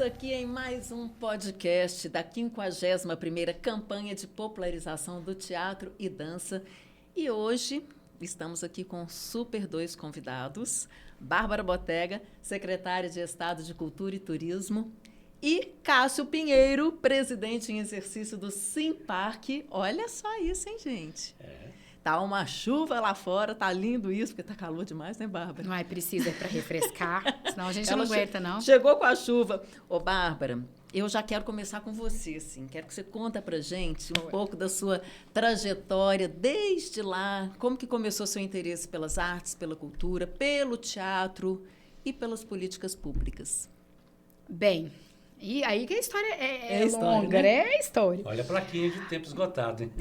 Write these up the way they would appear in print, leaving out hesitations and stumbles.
aqui em mais um podcast da 51ª campanha de popularização do teatro e dança. E hoje estamos aqui com super dois convidados, Bárbara Botega, secretária de Estado de Cultura e Turismo, e Cássio Pinheiro, presidente em exercício do Simparque. Olha só isso, hein, gente? Tá uma chuva lá fora, tá lindo isso, porque tá calor demais, né, Bárbara? Não é precisa para refrescar, senão a gente não aguenta, não. Chegou com a chuva. Ô, Bárbara, eu já quero começar com você, assim. Quero que você conta pra gente um pouco da sua trajetória desde lá, como que começou seu interesse pelas artes, pela cultura, pelo teatro e pelas políticas públicas. Bem, e aí que a história é história, longa, né? É história. Olha a plaquinha de tempo esgotado, hein?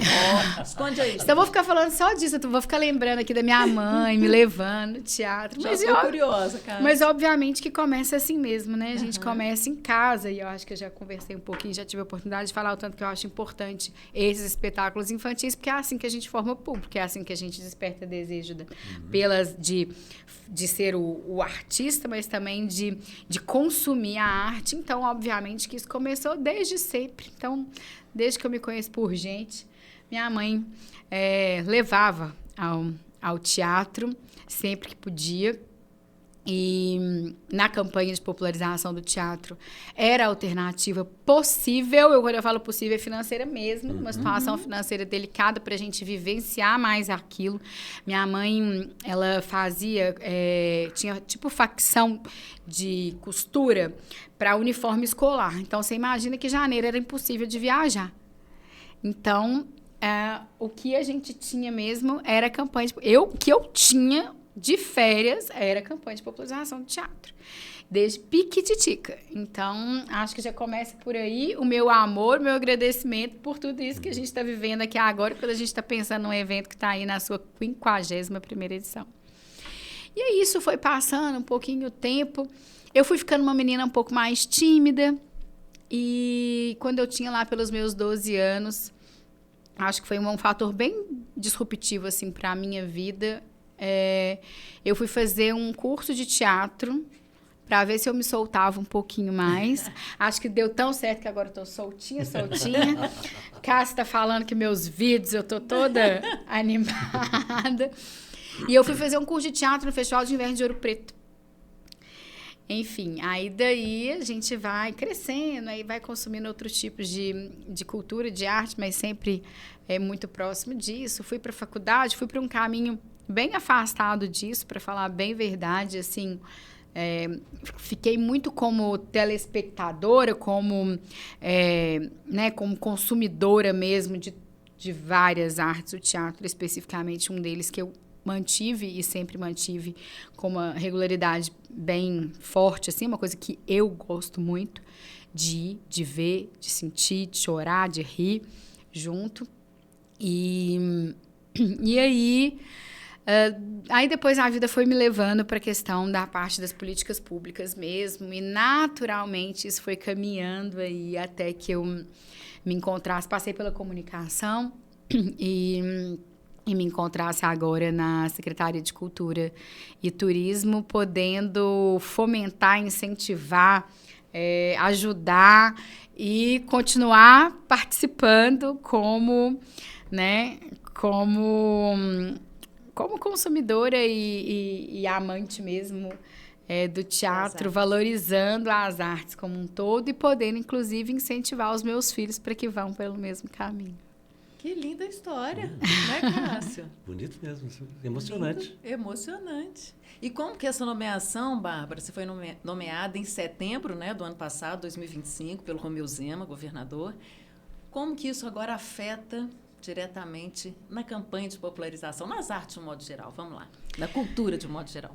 Esconde aí. Então eu vou ficar falando só disso, eu vou ficar lembrando aqui da minha mãe me levando no teatro. Já tô curiosa, cara. Mas obviamente que começa assim mesmo, né? A gente começa em casa, e eu acho que eu já conversei um pouquinho, já tive a oportunidade de falar o tanto que eu acho importante esses espetáculos infantis, porque é assim que a gente forma público, é assim que a gente desperta desejo de ser o artista, mas também de consumir a arte. Então, obviamente que isso começou desde sempre. Então, desde que eu me conheço por gente, minha mãe levava ao teatro sempre que podia. E na campanha de popularização do teatro era a alternativa possível. Quando eu falo possível, é financeira mesmo, uma situação financeira delicada para a gente vivenciar mais aquilo. Minha mãe, ela tinha tipo facção de costura para uniforme escolar. Então, você imagina que em janeiro era impossível de viajar. Então, o que a gente tinha mesmo era campanha. O que eu tinha de férias era campanha de popularização do teatro, desde piquititica. Então, acho que já começa por aí o meu amor, o meu agradecimento por tudo isso que a gente está vivendo aqui agora, quando a gente está pensando num evento que está aí na sua 51ª edição. E aí, isso foi passando um pouquinho o tempo. Eu fui ficando uma menina um pouco mais tímida, e quando eu tinha lá pelos meus 12 anos, acho que foi um fator bem disruptivo assim, para a minha vida. Eu fui fazer um curso de teatro para ver se eu me soltava um pouquinho mais. Acho que deu tão certo que agora eu tô soltinha. Cássio tá falando que meus vídeos eu tô toda animada. E eu fui fazer um curso de teatro no Festival de Inverno de Ouro Preto. Enfim, aí daí a gente vai crescendo, aí vai consumindo outros tipos de cultura, de arte, mas sempre muito próximo disso. Fui para a faculdade, fui para um caminho bem afastado disso, para falar bem verdade, assim, fiquei muito como telespectadora, como consumidora mesmo de várias artes, o teatro especificamente um deles que eu mantive e sempre mantive com uma regularidade bem forte, assim, uma coisa que eu gosto muito de ver, de sentir, de chorar, de rir junto. E aí... aí depois a vida foi me levando para a questão da parte das políticas públicas mesmo, e naturalmente isso foi caminhando aí até que eu me encontrasse, passei pela comunicação e me encontrasse agora na Secretaria de Cultura e Turismo, podendo fomentar, incentivar, ajudar e continuar participando como consumidora e amante mesmo do teatro, valorizando as artes como um todo e podendo, inclusive, incentivar os meus filhos para que vão pelo mesmo caminho. Que linda história, né, Cássio? Bonito mesmo, emocionante. Lindo, emocionante. E como que essa nomeação, Bárbara, você foi nomeada em setembro, né, do ano passado, 2025, pelo Romeu Zema, governador. Como que isso agora afeta diretamente na campanha de popularização, nas artes de um modo geral, vamos lá, na cultura de um modo geral?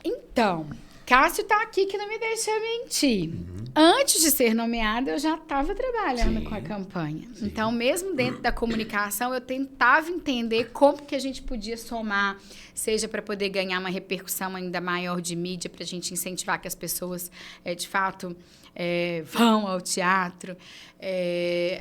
Então, Cássio está aqui que não me deixa mentir. Antes de ser nomeada, eu já estava trabalhando com a campanha. Sim. Então, mesmo dentro da comunicação, eu tentava entender como que a gente podia somar, seja para poder ganhar uma repercussão ainda maior de mídia, para a gente incentivar que as pessoas, de fato, vão ao teatro.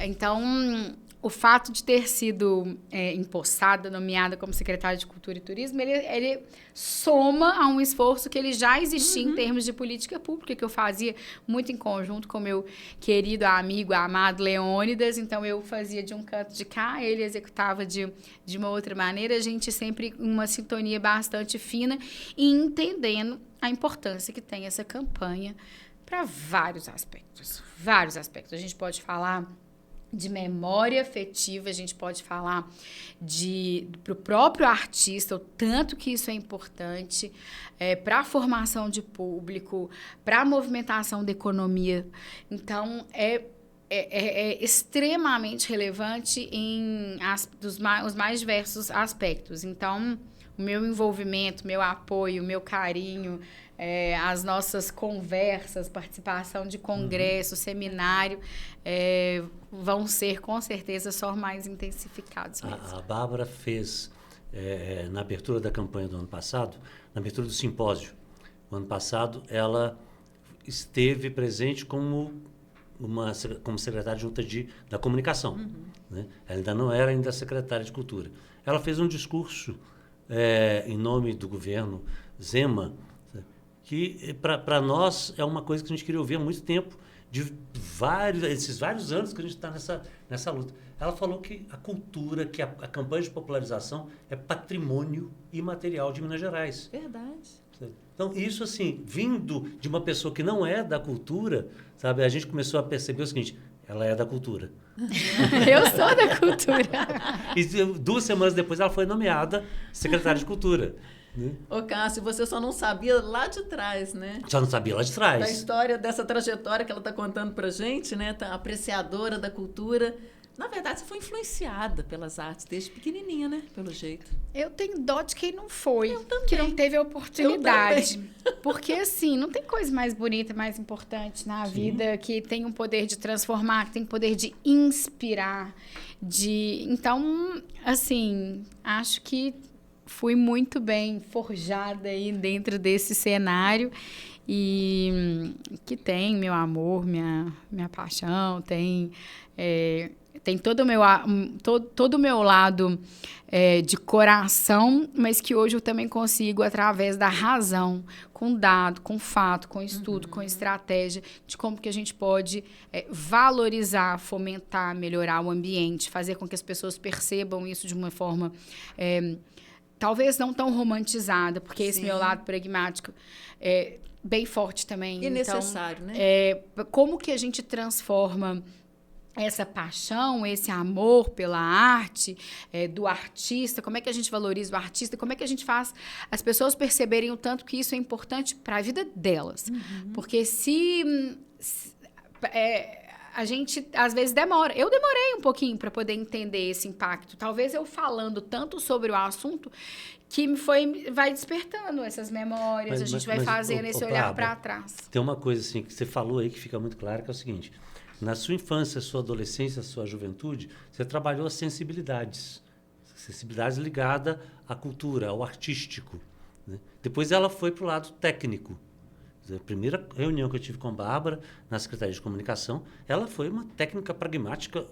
Então, o fato de ter sido empossada, nomeada como secretária de Cultura e Turismo, ele soma a um esforço que ele já existia em termos de política pública, que eu fazia muito em conjunto com meu querido amigo, amado Leônidas. Então, eu fazia de um canto de cá, ele executava de uma outra maneira, a gente sempre em uma sintonia bastante fina e entendendo a importância que tem essa campanha para vários aspectos. Vários aspectos. A gente pode falar de memória afetiva, a gente pode falar para o próprio artista, o tanto que isso é importante para a formação de público, para a movimentação da economia. Então, é extremamente relevante em os mais diversos aspectos. Então, o meu envolvimento, meu apoio, meu carinho, as nossas conversas, participação de congresso, seminário, vão ser, com certeza, só mais intensificados mesmo. A Bárbara fez, na abertura da campanha do ano passado, na abertura do simpósio, no ano passado, ela esteve presente como secretária junta da comunicação. Né? Ela ainda não era secretária de Cultura. Ela fez um discurso em nome do governo Zema, que para nós é uma coisa que a gente queria ouvir há muito tempo, esses vários anos que a gente está nessa luta. Ela falou que a cultura, que a campanha de popularização é patrimônio imaterial de Minas Gerais. Verdade. Então, isso assim, vindo de uma pessoa que não é da cultura, sabe, a gente começou a perceber o seguinte: ela é da cultura. Eu sou da cultura. E 2 semanas depois ela foi nomeada secretária de Cultura. Né? Ô, Cássio, você só não sabia lá de trás, né? Só não sabia lá de trás. Da história, dessa trajetória que ela está contando pra gente, né? Tá apreciadora da cultura. Na verdade, você foi influenciada pelas artes desde pequenininha, né? Pelo jeito. Eu tenho dó de quem não foi, Eu também. que não teve a oportunidade. Porque, assim, não tem coisa mais bonita, mais importante na vida que tem um poder de transformar, que tem poder de inspirar. Então, assim, acho que fui muito bem forjada aí dentro desse cenário e que tem meu amor, minha paixão, tem todo o meu lado de coração, mas que hoje eu também consigo, através da razão, com dado, com fato, com estudo, com estratégia, de como que a gente pode valorizar, fomentar, melhorar o ambiente, fazer com que as pessoas percebam isso de uma forma talvez não tão romantizada, porque esse meu lado pragmático é bem forte também. E necessário, né? Como que a gente transforma essa paixão, esse amor pela arte, do artista, como é que a gente valoriza o artista, como é que a gente faz as pessoas perceberem o tanto que isso é importante para a vida delas. Porque a gente, às vezes, demora. Eu demorei um pouquinho para poder entender esse impacto. Talvez eu falando tanto sobre o assunto que vai despertando essas memórias, a gente vai fazendo esse olhar para trás. Tem uma coisa assim que você falou aí que fica muito clara, que é o seguinte: na sua infância, sua adolescência, sua juventude, você trabalhou as sensibilidades ligadas à cultura, ao artístico. Né? Depois ela foi para o lado técnico. A primeira reunião que eu tive com a Bárbara na Secretaria de Comunicação, ela foi uma técnica pragmática.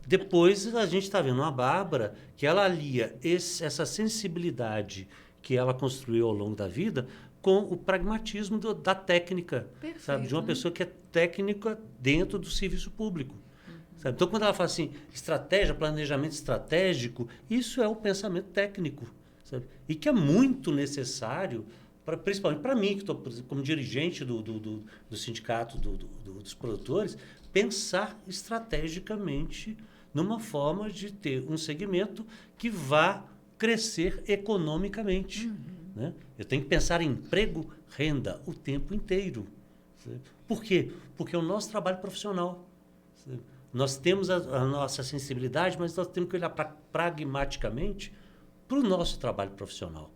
Depois a gente está vendo uma Bárbara que ela alia essa sensibilidade que ela construiu ao longo da vida com o pragmatismo da técnica. Perfeito, sabe? De uma pessoa que é técnica dentro do serviço público. Sabe? Então, quando ela fala assim, estratégia, planejamento estratégico, isso é o pensamento técnico. Sabe? E que é muito necessário, principalmente para mim, que estou como dirigente do sindicato dos produtores, pensar estrategicamente numa forma de ter um segmento que vá crescer economicamente. Né? Eu tenho que pensar em emprego, renda o tempo inteiro. Sabe? Por quê? Porque é o nosso trabalho profissional. Sabe? Nós temos a nossa sensibilidade, mas nós temos que olhar pragmaticamente para o nosso trabalho profissional.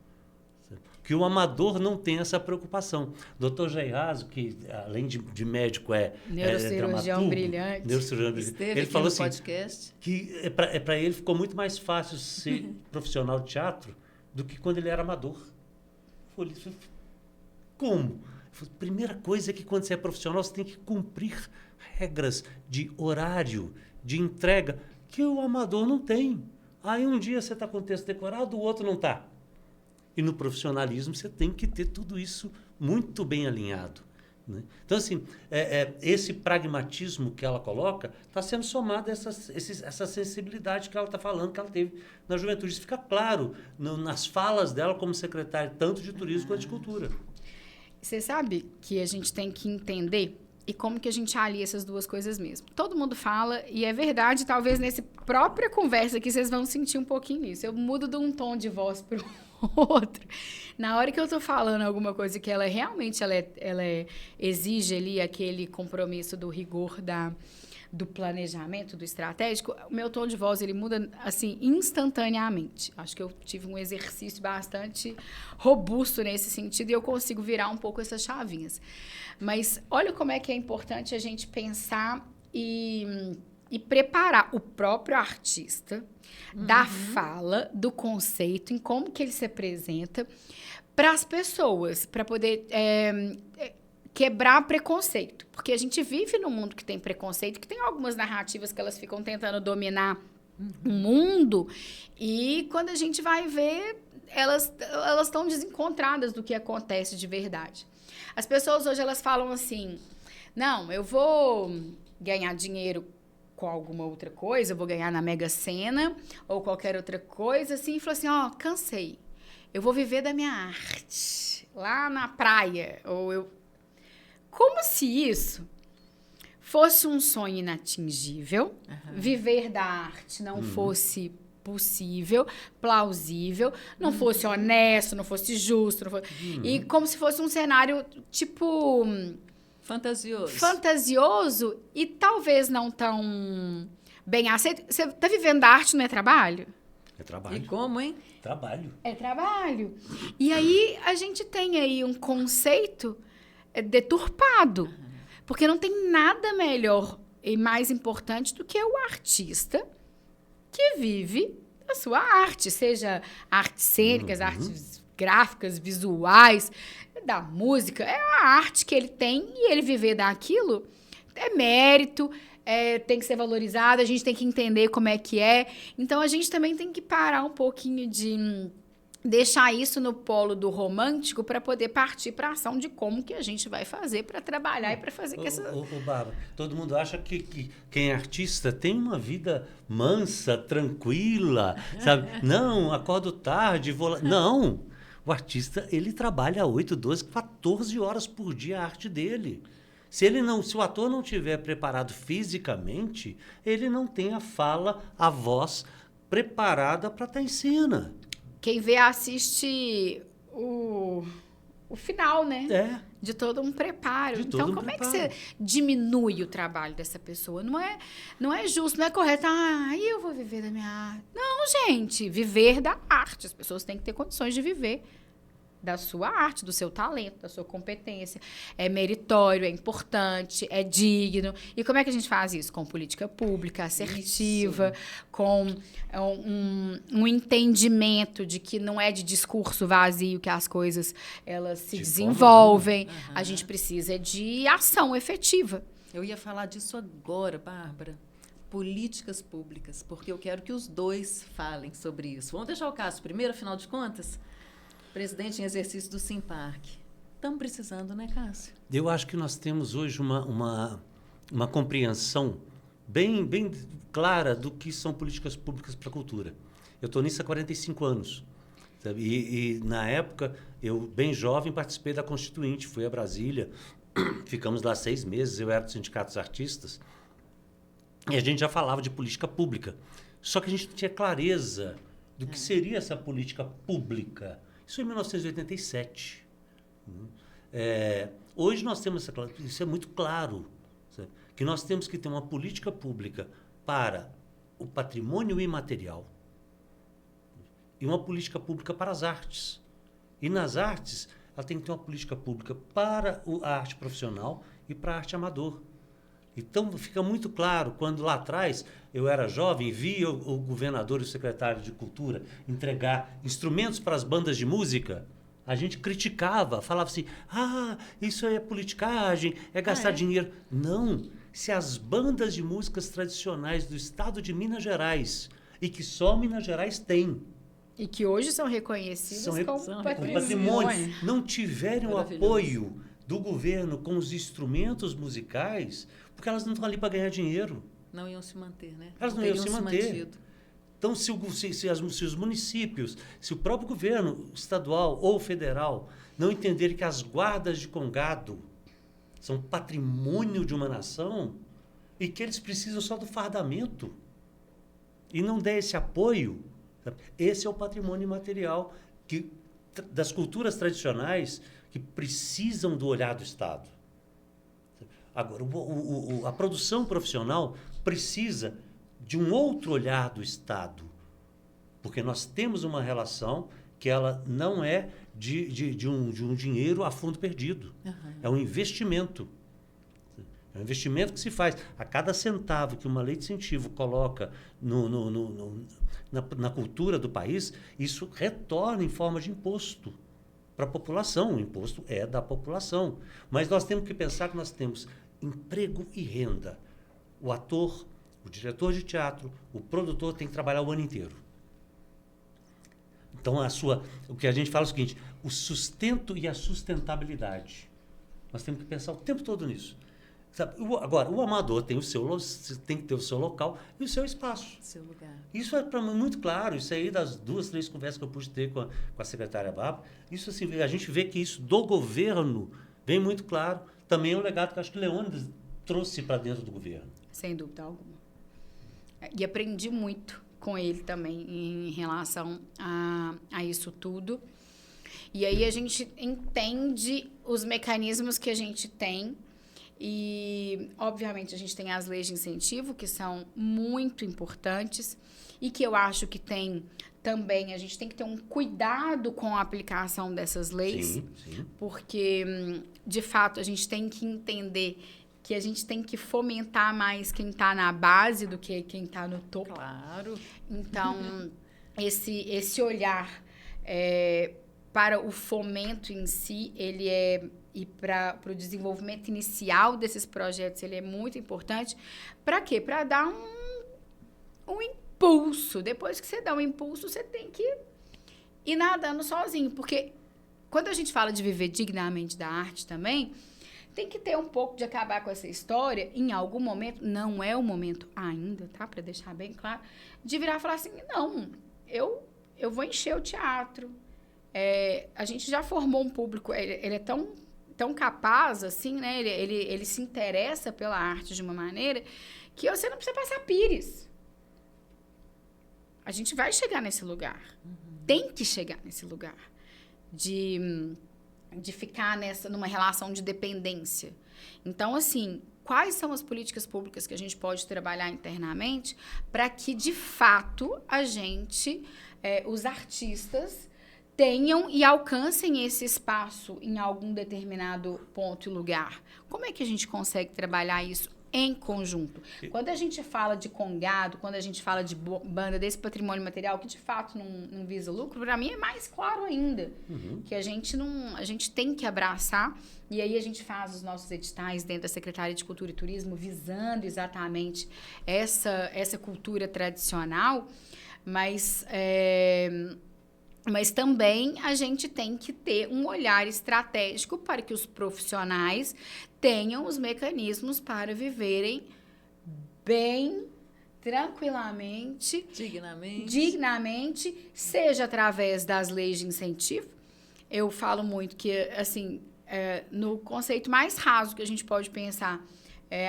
Que o amador não tem essa preocupação. Dr. Geirazo, que além de médico neurocirurgião brilhante, ele falou assim, podcast, que para ele ficou muito mais fácil ser profissional de teatro do que quando ele era amador. Eu falei, como? Ele falou, primeira coisa é que quando você é profissional você tem que cumprir regras de horário, de entrega que o amador não tem. Aí um dia você está com o texto decorado, o outro não está. E no profissionalismo você tem que ter tudo isso muito bem alinhado, né? Então, assim, esse pragmatismo que ela coloca está sendo somado a essa sensibilidade que ela está falando que ela teve na juventude. Isso fica claro nas falas dela como secretária, tanto de turismo quanto de cultura. Você sabe que a gente tem que entender e como que a gente alia essas duas coisas mesmo. Todo mundo fala, e é verdade, talvez nessa própria conversa aqui vocês vão sentir um pouquinho isso. Eu mudo de um tom de voz para o outro. Na hora que eu tô falando alguma coisa que ela realmente exige ali aquele compromisso do rigor do planejamento, do estratégico, o meu tom de voz ele muda assim instantaneamente. Acho que eu tive um exercício bastante robusto nesse sentido e eu consigo virar um pouco essas chavinhas. Mas olha como é que é importante a gente pensar e preparar o próprio artista da fala, do conceito, em como que ele se apresenta para as pessoas, para poder quebrar preconceito. Porque a gente vive num mundo que tem preconceito, que tem algumas narrativas que elas ficam tentando dominar o mundo, e quando a gente vai ver, elas estão desencontradas do que acontece de verdade. As pessoas hoje, elas falam assim, não, eu vou ganhar dinheiro com alguma outra coisa, eu vou ganhar na Mega Sena, ou qualquer outra coisa, assim, e falou assim, cansei, eu vou viver da minha arte, lá na praia, como se isso fosse um sonho inatingível, viver da arte não fosse possível, plausível, não fosse honesto, não fosse justo, e como se fosse um cenário, tipo... Fantasioso e talvez não tão bem aceito. Você está vivendo da arte, não é trabalho? É trabalho. E como, hein? Trabalho. É trabalho. E aí a gente tem aí um conceito deturpado. Porque não tem nada melhor e mais importante do que o artista que vive a sua arte. Seja artes cênicas, artes gráficas, visuais, da música. É a arte que ele tem e ele viver daquilo é mérito, tem que ser valorizado, a gente tem que entender como é que é. Então, a gente também tem que parar um pouquinho de deixar isso no polo do romântico para poder partir para a ação de como que a gente vai fazer para trabalhar e para fazer que essa... Bárbara, todo mundo acha que quem é artista tem uma vida mansa, tranquila, sabe? Não, acordo tarde, vou lá. Não! O artista, ele trabalha 8, 12, 14 horas por dia a arte dele. Se o ator não estiver preparado fisicamente, ele não tem a fala, a voz preparada para estar em cena. Quem vê, assiste o final, né? De todo um preparo. Então, como é que você diminui o trabalho dessa pessoa? Não é justo, não é correto. Aí eu vou viver da minha arte. Não, gente. Viver da arte. As pessoas têm que ter condições de viver da sua arte, do seu talento, da sua competência. É meritório, é importante, é digno. E como é que a gente faz isso? Com política pública assertiva, com um entendimento de que não é de discurso vazio que as coisas elas se desenvolvem. A gente precisa de ação efetiva. Eu ia falar disso agora, Bárbara. Políticas públicas, porque eu quero que os dois falem sobre isso. Vamos deixar o Cássio primeiro, afinal de contas? Presidente em exercício do Simparc. Estamos precisando, né, Cássio? Eu acho que nós temos hoje uma compreensão bem clara do que são políticas públicas para a cultura. Eu estou nisso há 45 anos. Sabe? E, na época, eu, bem jovem, participei da Constituinte, fui a Brasília, ficamos lá 6 meses, eu era do Sindicato dos Artistas, e a gente já falava de política pública. Só que a gente não tinha clareza do que seria essa política pública. Isso em 1987. Hoje nós temos essa clareza, isso é muito claro, sabe? Que nós temos que ter uma política pública para o patrimônio imaterial e uma política pública para as artes. E nas artes, ela tem que ter uma política pública para a arte profissional e para a arte amador. Então, fica muito claro, quando lá atrás eu era jovem, via o governador e o secretário de Cultura entregar instrumentos para as bandas de música, a gente criticava, falava assim, isso é politicagem, é gastar dinheiro. Não, se as bandas de músicas tradicionais do estado de Minas Gerais, e que só Minas Gerais tem, E que hoje são reconhecidas como patrimônio. não tiverem o apoio do governo com os instrumentos musicais, porque elas não estão ali para ganhar dinheiro. Não iam se manter, né? Elas não iam se manter. mantido. Então, se os municípios, se o próprio governo estadual ou federal não entenderem que as guardas de Congado são patrimônio de uma nação e que eles precisam só do fardamento e não der esse apoio, sabe? Esse é o patrimônio imaterial das culturas tradicionais que precisam do olhar do Estado. Agora, a produção profissional precisa de um outro olhar do Estado, porque nós temos uma relação que ela não é de um dinheiro a fundo perdido. É um investimento. É um investimento que se faz. A cada centavo que uma lei de incentivo coloca na cultura do país, isso retorna em forma de imposto para a população. O imposto é da população. Mas nós temos que pensar que nós temos emprego e renda. O ator, o diretor de teatro, o produtor tem que trabalhar o ano inteiro. Então, o que a gente fala é o seguinte, o sustento e a sustentabilidade. Nós temos que pensar o tempo todo nisso. Sabe? Agora, o amador tem que ter o seu local e o seu espaço. Seu lugar. Isso é para mim muito claro. Isso aí das 2, 3 conversas que eu pude ter com a secretária Bárbara, isso assim, a gente vê que isso do governo vem muito claro. Também é um legado que eu acho que Leônidas trouxe para dentro do governo. Sem dúvida alguma. E aprendi muito com ele também em relação a isso tudo. E aí a gente entende os mecanismos que a gente tem e, obviamente, a gente tem as leis de incentivo, que são muito importantes e que eu acho que tem também, a gente tem que ter um cuidado com a aplicação dessas leis, Sim. porque, de fato, a gente tem que entender que a gente tem que fomentar mais quem está na base do que quem está no topo. Claro. Então, esse olhar para o fomento em si, ele e para o desenvolvimento inicial desses projetos, ele é muito importante. Para quê? Para dar um impulso. Depois que você dá um impulso, você tem que ir nadando sozinho. Porque quando a gente fala de viver dignamente da arte também, tem que ter um pouco de acabar com essa história em algum momento, não é o momento ainda, tá? Para deixar bem claro, de virar e falar assim, não, eu vou encher o teatro. A gente já formou um público, ele é tão capaz, assim, né? Ele se interessa pela arte de uma maneira que você não precisa passar pires. A gente vai chegar nesse lugar. Tem que chegar nesse lugar de ficar numa relação de dependência. Então, assim, quais são as políticas públicas que a gente pode trabalhar internamente para que, de fato, os artistas tenham e alcancem esse espaço em algum determinado ponto e lugar? Como é que a gente consegue trabalhar isso em conjunto? Quando a gente fala de congado, quando a gente fala de banda desse patrimônio material que de fato não visa lucro, para mim é mais claro ainda que a gente tem que abraçar, e aí a gente faz os nossos editais dentro da Secretaria de Cultura e Turismo visando exatamente essa cultura tradicional, mas também a gente tem que ter um olhar estratégico para que os profissionais tenham os mecanismos para viverem bem, tranquilamente, dignamente, seja através das leis de incentivo. Eu falo muito que, assim, no conceito mais raso que a gente pode pensar,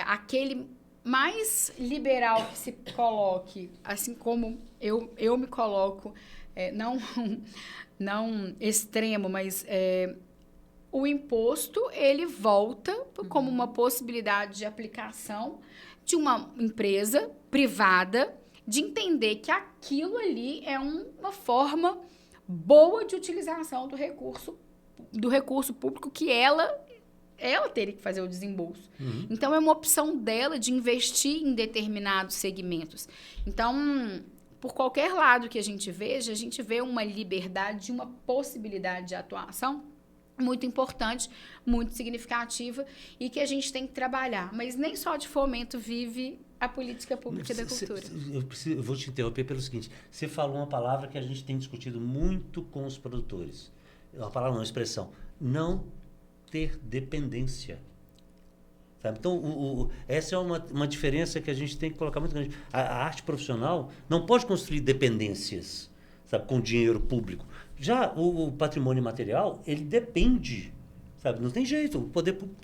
aquele mais liberal que se coloque, assim como eu me coloco, não extremo, mas o imposto, ele volta como uma possibilidade de aplicação de uma empresa privada de entender que aquilo ali é uma forma boa de utilização do recurso público que ela teria que fazer o desembolso. Então, é uma opção dela de investir em determinados segmentos. Então, por qualquer lado que a gente veja, a gente vê uma liberdade, uma possibilidade de atuação muito importante, muito significativa e que a gente tem que trabalhar. Mas nem só de fomento vive a política pública da cultura. Eu vou te interromper pelo seguinte, você falou uma palavra que a gente tem discutido muito com os produtores, uma palavra, uma expressão, não ter dependência. Sabe? Então, essa é uma diferença que a gente tem que colocar muito grande. A arte profissional não pode construir dependências, sabe, com dinheiro público. Já o patrimônio material, ele depende, sabe? Não tem jeito. O poder público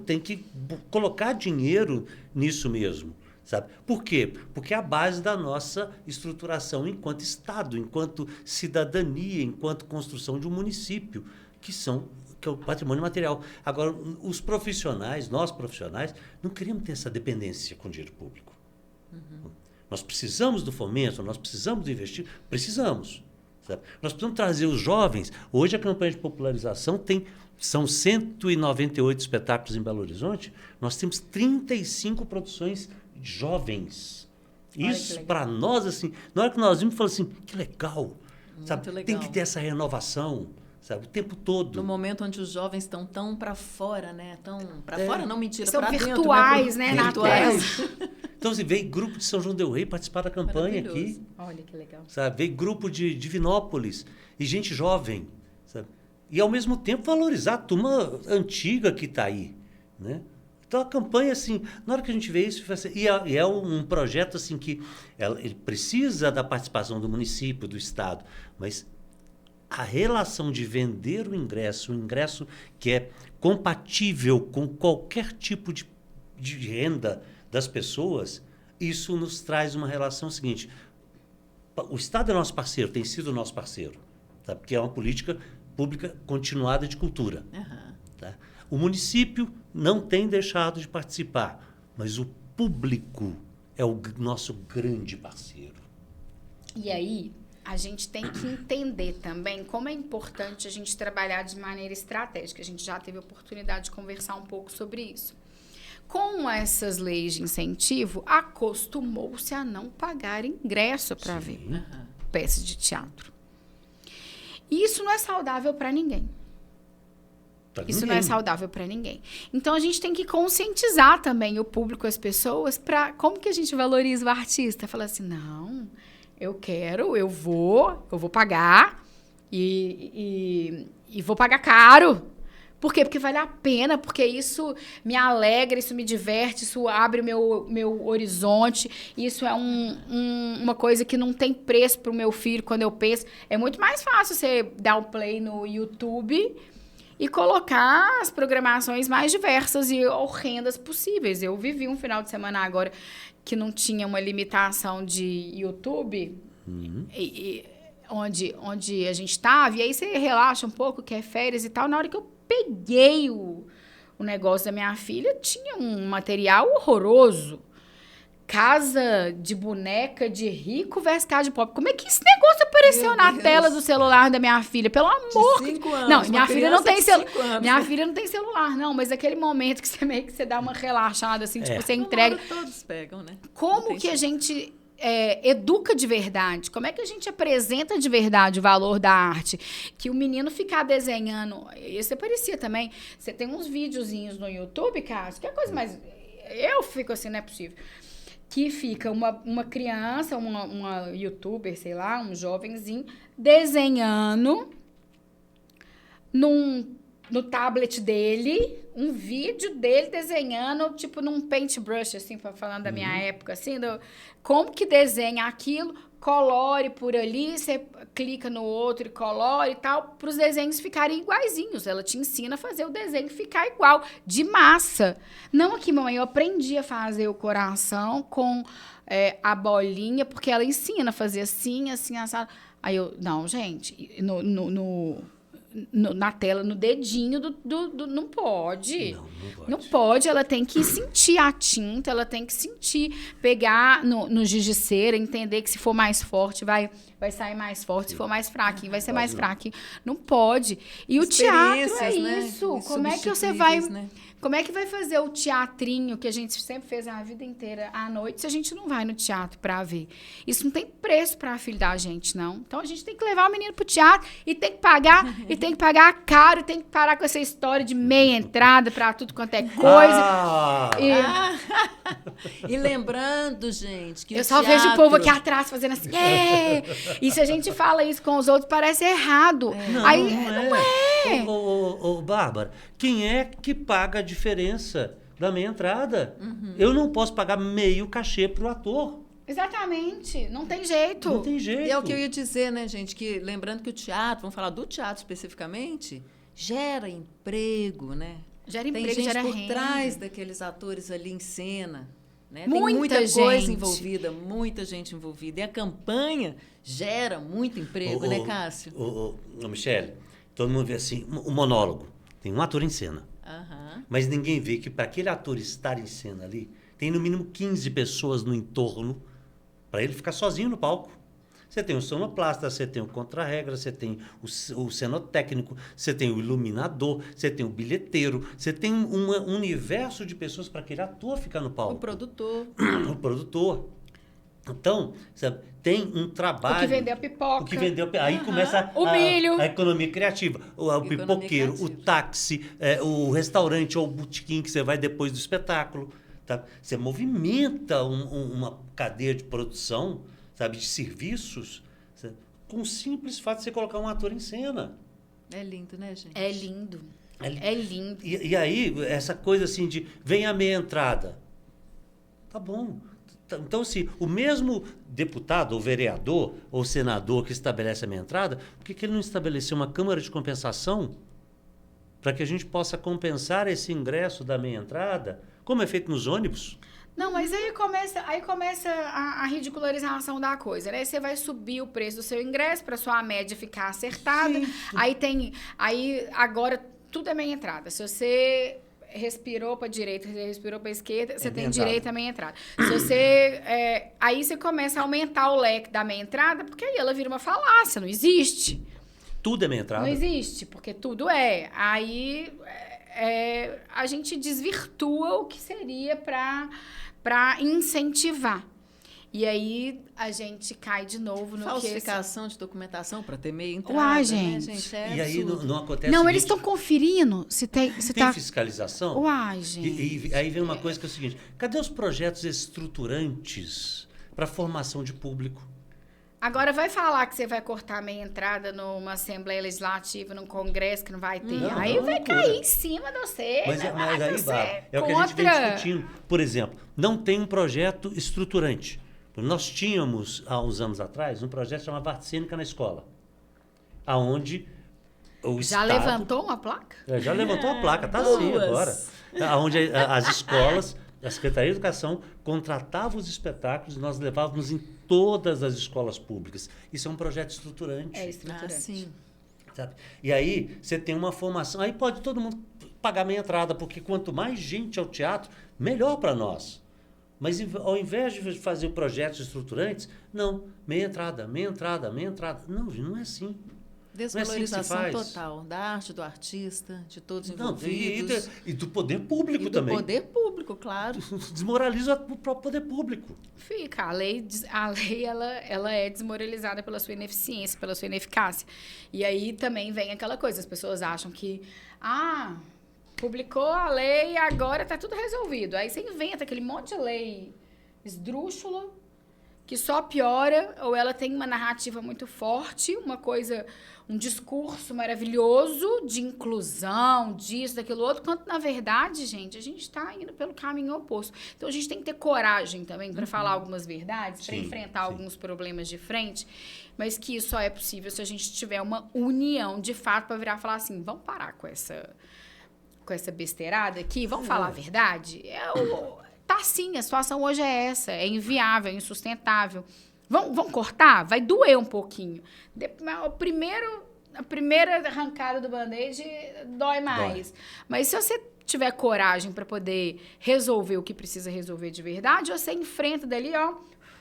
tem que colocar dinheiro nisso mesmo, sabe? Por quê? Porque é a base da nossa estruturação enquanto Estado, enquanto cidadania, enquanto construção de um município, que é o patrimônio material. Agora, os profissionais, nós profissionais, não queremos ter essa dependência com o dinheiro público. Uhum. Nós precisamos do fomento, nós precisamos do investir, precisamos. Sabe? Nós precisamos trazer os jovens. Hoje a campanha de popularização são 198 espetáculos em Belo Horizonte, nós temos 35 produções jovens. Isso, para nós, assim, na hora que nós vimos, falamos assim, que legal, sabe? Legal. Tem que ter essa renovação, sabe? O tempo todo. No momento onde os jovens estão tão para fora, né? Tão para fora, não, mentira, para dentro. Virtuais, né? Na tela. Então, assim, veio grupo de São João del Rei participar da campanha aqui. Olha que legal. Sabe? Veio grupo de Divinópolis e gente jovem, sabe? E, ao mesmo tempo, valorizar a turma antiga que está aí, né? Então, a campanha, assim, na hora que a gente vê isso, e é um projeto, assim, que ele precisa da participação do município, do Estado, mas a relação de vender o ingresso que é compatível com qualquer tipo de renda das pessoas, isso nos traz uma relação seguinte. O Estado é nosso parceiro, tem sido nosso parceiro, tá? Porque é uma política pública continuada de cultura. Uhum. Tá? O município não tem deixado de participar, mas o público é o nosso grande parceiro. E aí, a gente tem que entender também como é importante a gente trabalhar de maneira estratégica. A gente já teve a oportunidade de conversar um pouco sobre isso. Com essas leis de incentivo, acostumou-se a não pagar ingresso para ver peças de teatro. E isso não é saudável para ninguém. Não é saudável para ninguém. Então, a gente tem que conscientizar também o público, as pessoas, para como que a gente valoriza o artista. Falar assim, não, eu vou pagar e vou pagar caro. Por quê? Porque vale a pena, porque isso me alegra, isso me diverte, isso abre o meu horizonte, isso é uma coisa que não tem preço para o meu filho quando eu penso. É muito mais fácil você dar um play no YouTube e colocar as programações mais diversas e horrendas possíveis. Eu vivi um final de semana agora que não tinha uma limitação de YouTube, onde a gente estava, e aí você relaxa um pouco, quer férias e tal. Na hora que eu peguei o negócio da minha filha, tinha um material horroroso. Casa de boneca de rico versus casa de pobre. Como é que esse negócio apareceu na tela do celular da minha filha? Pelo amor de 5 anos. Não, minha filha não tem celular. Minha filha não tem celular, não. Mas aquele momento que você meio que você dá uma relaxada, assim, tipo, você entrega. Todos pegam, né? Como que a gente educa de verdade? Como é que a gente apresenta de verdade o valor da arte? Que o menino ficar desenhando... Isso parecia também. Você tem uns videozinhos no YouTube, Cássio, que é a coisa mais... Eu fico assim, não é possível. Que fica uma criança, uma youtuber, sei lá, um jovenzinho, desenhando no tablet dele, um vídeo dele desenhando, tipo, num paintbrush, assim, falando da minha época, assim, como que desenha aquilo, colore por ali, você clica no outro e colore e tal, para os desenhos ficarem iguaizinhos. Ela te ensina a fazer o desenho ficar igual, de massa. Não aqui, mamãe, eu aprendi a fazer o coração com a bolinha, porque ela ensina a fazer assim, assado. Aí eu, não, gente, na tela, no dedinho não pode. Não pode, ela tem que sentir a tinta, ela tem que sentir, pegar no giz de cera, entender que se for mais forte vai vai sair mais forte, se for mais fraquinho, vai ser Pode mais não. fraquinho. Não pode. E o teatro é Experiências, né? isso. Como é que você vai... Insubstituíveis, né? Como é que vai fazer o teatrinho que a gente sempre fez a vida inteira à noite se a gente não vai no teatro pra ver? Isso não tem preço pra filho da gente, não. Então a gente tem que levar o menino pro teatro e tem que pagar, e tem que pagar caro, e tem que parar com essa história de meia entrada pra tudo quanto é coisa. Ah! E E lembrando, gente, que eu o só teatro... vejo o povo aqui atrás fazendo assim, E se a gente fala isso com os outros, parece errado. Não, Aí, não é. Ô, Bárbara, quem é que paga a diferença da meia entrada? Eu não posso pagar meio cachê pro ator. exatamente, não tem jeito. Não tem jeito. E é o que eu ia dizer, né, gente? Que lembrando que o teatro, vamos falar do teatro especificamente, gera emprego, né? Gera Tem emprego, gente gera por renda. trás daqueles atores ali em cena. Né? Muita Tem muita coisa gente. envolvida, muita gente envolvida. E a campanha gera muito emprego, né, Cássio? Ô, Michele, todo mundo vê assim, o monólogo. Tem um ator em cena. Aham. Mas ninguém vê que para aquele ator estar em cena ali, tem no mínimo 15 pessoas no entorno para ele ficar sozinho no palco. Você tem o sonoplasta, você tem o contra-regra, você tem o cenotécnico, você tem o iluminador, você tem o bilheteiro, você tem um universo de pessoas para aquele ator ficar no palco. O produtor. O produtor. Então, sabe, tem um trabalho. O que vendeu a pipoca. O que vendeu, aí começa O milho. a economia criativa. O Economia pipoqueiro, o criativa. táxi, o restaurante ou o botequim que você vai depois do espetáculo. Tá? Você movimenta uma cadeia de produção, sabe, de serviços, sabe, com o simples fato de você colocar um ator em cena. É lindo, né, gente? É lindo. É É lindo. E aí, essa coisa assim de vem a meia entrada. Tá bom. Então, se o mesmo deputado, ou vereador, ou senador que estabelece a meia entrada, por que ele não estabeleceu uma câmara de compensação para que a gente possa compensar esse ingresso da meia entrada, como é feito nos ônibus? Não, mas aí começa a ridicularização da coisa, né? Você vai subir o preço do seu ingresso para sua média ficar acertada. Sim. Aí agora tudo é meia entrada. Se você respirou para direita, você respirou para esquerda, você tem meia entrada. direito à meia entrada. Se você aí você começa a aumentar o leque da meia entrada, porque aí ela vira uma falácia, não existe. Tudo é meia entrada. Não existe, porque tudo é. Aí a gente desvirtua o que seria para incentivar. E aí a gente cai de novo no Falsificação de documentação para ter meia entrada. Uai, né, gente. É E aí absurdo. não acontece Não, o eles seguinte, estão conferindo se tem tá. fiscalização. Uai, gente. E aí vem uma coisa que é o seguinte, cadê os projetos estruturantes para formação de público? Agora vai falar que você vai cortar a meia entrada numa Assembleia Legislativa, num Congresso que não vai ter. Não, aí não, vai loucura. cair em cima de você. Mas né? aí, Você Bárbara, é o que a gente vem contra- discutindo. Por exemplo, não tem um projeto estruturante. Nós tínhamos, há uns anos atrás, um projeto chamado Arte Cênica na Escola, aonde o Já Estado... levantou uma placa? Já levantou a placa, está assim Duas. agora. Onde as escolas, a Secretaria de Educação, contratava os espetáculos e nós levávamos em todas as escolas públicas. Isso é um projeto estruturante. É estruturante. Ah, sim. Sabe? E aí você tem uma formação, aí pode todo mundo pagar meia entrada, porque quanto mais gente ao teatro, melhor para nós. Mas ao invés de fazer projetos estruturantes, não, meia entrada, meia entrada, meia entrada. Não é assim. Desvalorização Não é assim que se faz. total da arte, do artista, de todos os Não, envolvidos. e do poder público E do também. poder público, claro. Desmoraliza o próprio poder público. Fica, a lei ela é desmoralizada pela sua ineficiência, pela sua ineficácia. E aí também vem aquela coisa, as pessoas acham que, publicou a lei, agora tá tudo resolvido. Aí você inventa aquele monte de lei esdrúxula, que só piora, ou ela tem uma narrativa muito forte, um discurso maravilhoso de inclusão, disso, daquilo outro, quanto na verdade, gente, a gente está indo pelo caminho oposto. Então a gente tem que ter coragem também para falar algumas verdades, para Sim, enfrentar sim. alguns problemas de frente, mas que isso só é possível se a gente tiver uma união de fato para virar e falar assim, vamos parar com essa besteirada aqui, vamos falar a verdade? Tá sim, a situação hoje é essa, é inviável, é insustentável. Vamos cortar? Vai doer um pouquinho. A primeira arrancada do band-aid dói mais. Mas se você tiver coragem para poder resolver o que precisa resolver de verdade, você enfrenta dali,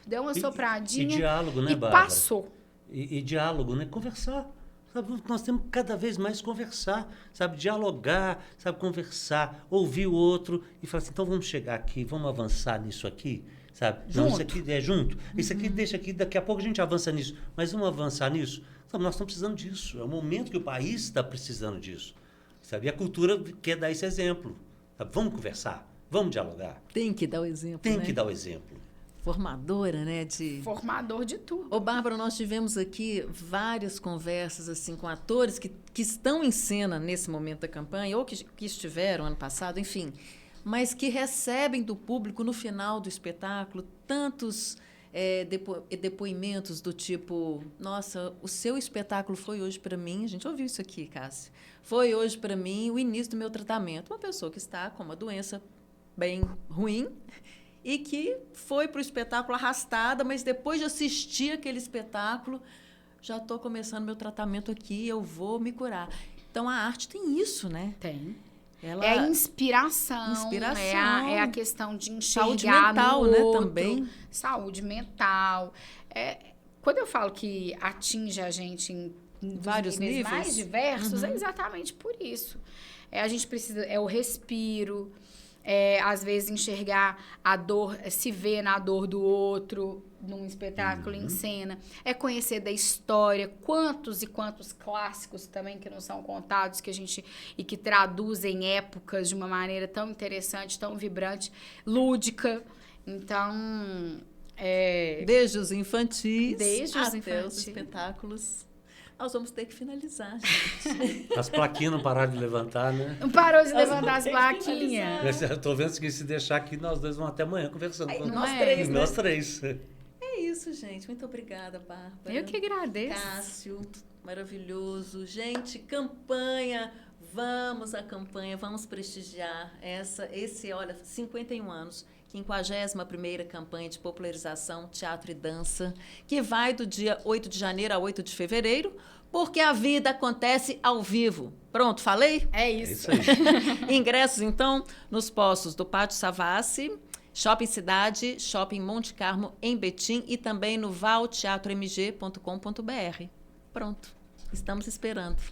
deu uma sopradinha e diálogo, né, e Bárbara? passou. e diálogo, né? Conversar. Sabe? Nós temos que cada vez mais conversar, sabe? Dialogar, sabe? Conversar, ouvir o outro e falar assim, então vamos chegar aqui, vamos avançar nisso aqui, sabe? Não, isso aqui é junto. Isso aqui deixa aqui, daqui a pouco a gente avança nisso. Mas vamos avançar nisso? Sabe? Nós estamos precisando disso. É o momento que o país está precisando disso. Sabe? E a cultura quer dar esse exemplo. Sabe? Vamos conversar, vamos dialogar. Tem que dar o exemplo, Tem que dar o exemplo. Formadora, né? Formador de tudo. Ô, Bárbara, nós tivemos aqui várias conversas assim com atores que estão em cena nesse momento da campanha, ou que estiveram ano passado, enfim, mas que recebem do público, no final do espetáculo, tantos depoimentos do tipo, nossa, o seu espetáculo foi hoje para mim, a gente ouviu isso aqui, Cássia, foi hoje para mim o início do meu tratamento. Uma pessoa que está com uma doença bem ruim, e que foi para o espetáculo arrastada, mas depois de assistir aquele espetáculo, já estou começando meu tratamento aqui, eu vou me curar. Então, a arte tem isso, né? Tem. Ela... É inspiração. É a questão de enxergar saúde mental, no outro, né, também. Saúde mental. Quando eu falo que atinge a gente em vários níveis mais diversos, é exatamente por isso. A gente precisa... É o respiro... às vezes enxergar a dor, se ver na dor do outro num espetáculo em cena, é conhecer da história, quantos e quantos clássicos também que não são contados, e que traduzem épocas de uma maneira tão interessante, tão vibrante, lúdica. Então, desde os infantis até os espetáculos. Nós vamos ter que finalizar, gente. As plaquinhas não pararam de levantar, né? Não parou de levantar as plaquinhas. Estou vendo que se deixar aqui, nós dois vamos até amanhã conversando. Nós três. É isso, gente. Muito obrigada, Bárbara. Eu que agradeço. Cássio, maravilhoso. Gente, campanha. Vamos à campanha, vamos prestigiar olha, 51 anos. 51ª campanha de popularização, teatro e dança, que vai do dia 8 de janeiro a 8 de fevereiro, porque a vida acontece ao vivo. Pronto, falei? É isso. Ingressos, então, nos postos do Pátio Savassi, Shopping Cidade, Shopping Monte Carmo, em Betim, e também no valteatromg.com.br. Pronto, estamos esperando.